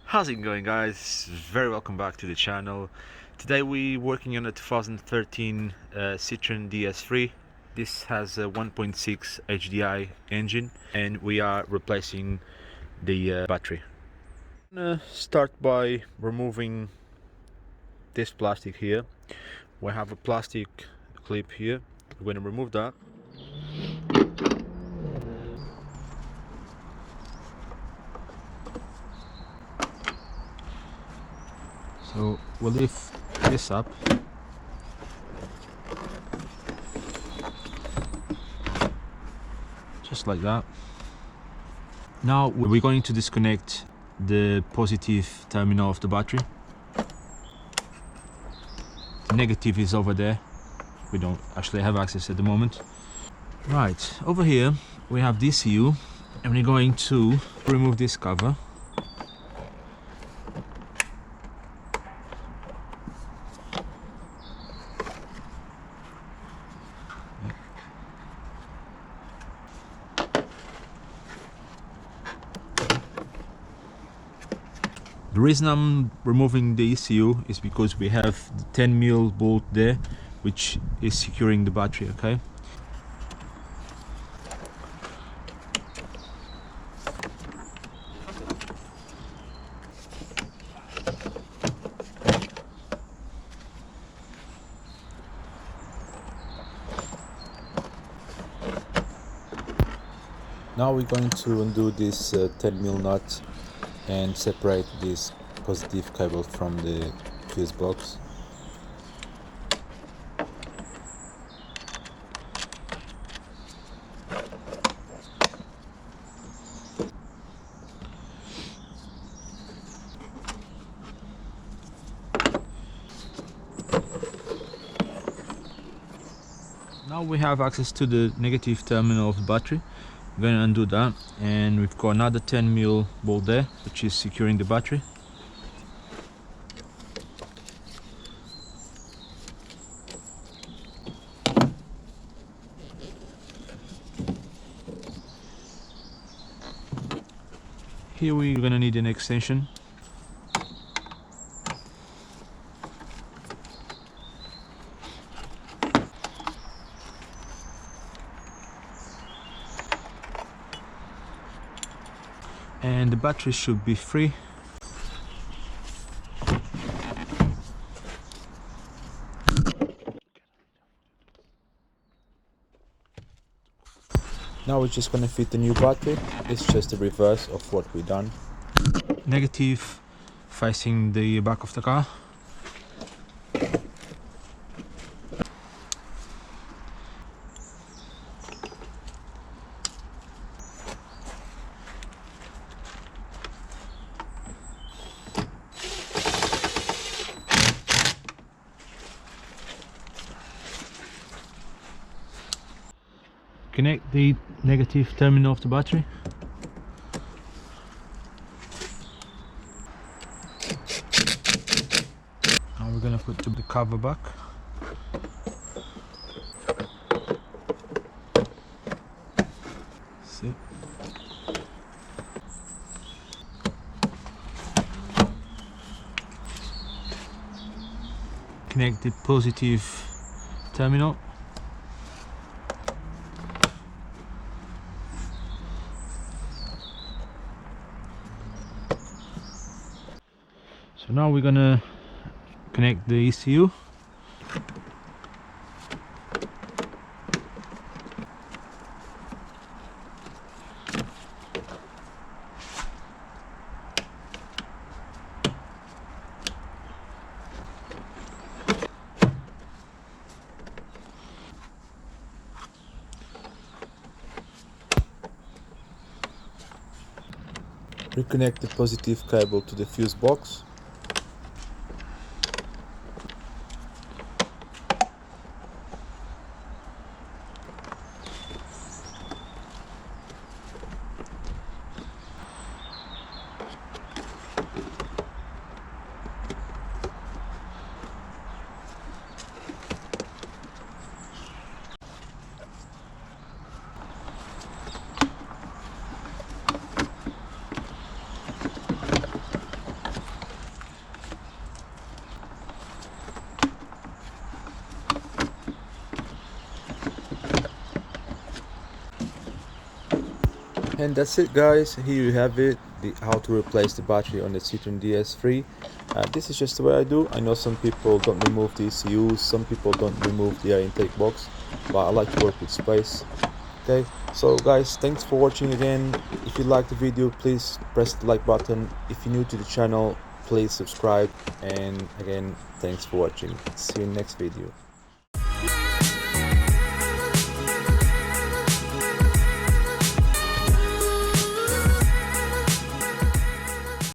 How's it going, guys? Very welcome back to the channel. Today we're working on a 2013 Citroen DS3. This has a 1.6 HDI engine and we are replacing the battery. I'm gonna start by removing this plastic here. We have a plastic clip here. We're going to remove that. So we'll lift this up. Just like that. Now we're going to disconnect the positive terminal of the battery. The negative is over there. We don't actually have access at the moment. Right, over here we have the ECU and we're going to remove this cover. The reason I'm removing the ECU is because we have the 10mm bolt there, which is securing the battery, okay? Now we're going to undo this 10mm nut and separate this positive cable from the fuse box. Now we have access to the negative terminal of the battery. We're going to undo that, and we've got another 10mm bolt there which is securing the battery. Here we're going to need an extension. And the battery should be free. Now we're just going to fit the new battery. It's just the reverse of what we've done. Negative facing the back of the car. Connect the negative terminal of the battery. Now we're going to put the cover back. See? Connect the positive terminal. So now we're gonna connect the ECU. Reconnect the positive cable to the fuse box. And that's it, guys. Here you have it, how to replace the battery on the Citroen DS3. This is just the way I do. I know some people don't remove the ECUs, some people don't remove the air intake box, but I like to work with space. Okay, so guys, thanks for watching again. If you like the video, please press the like button. If you're new to the channel, please subscribe. And again, thanks for watching. See you in the next video.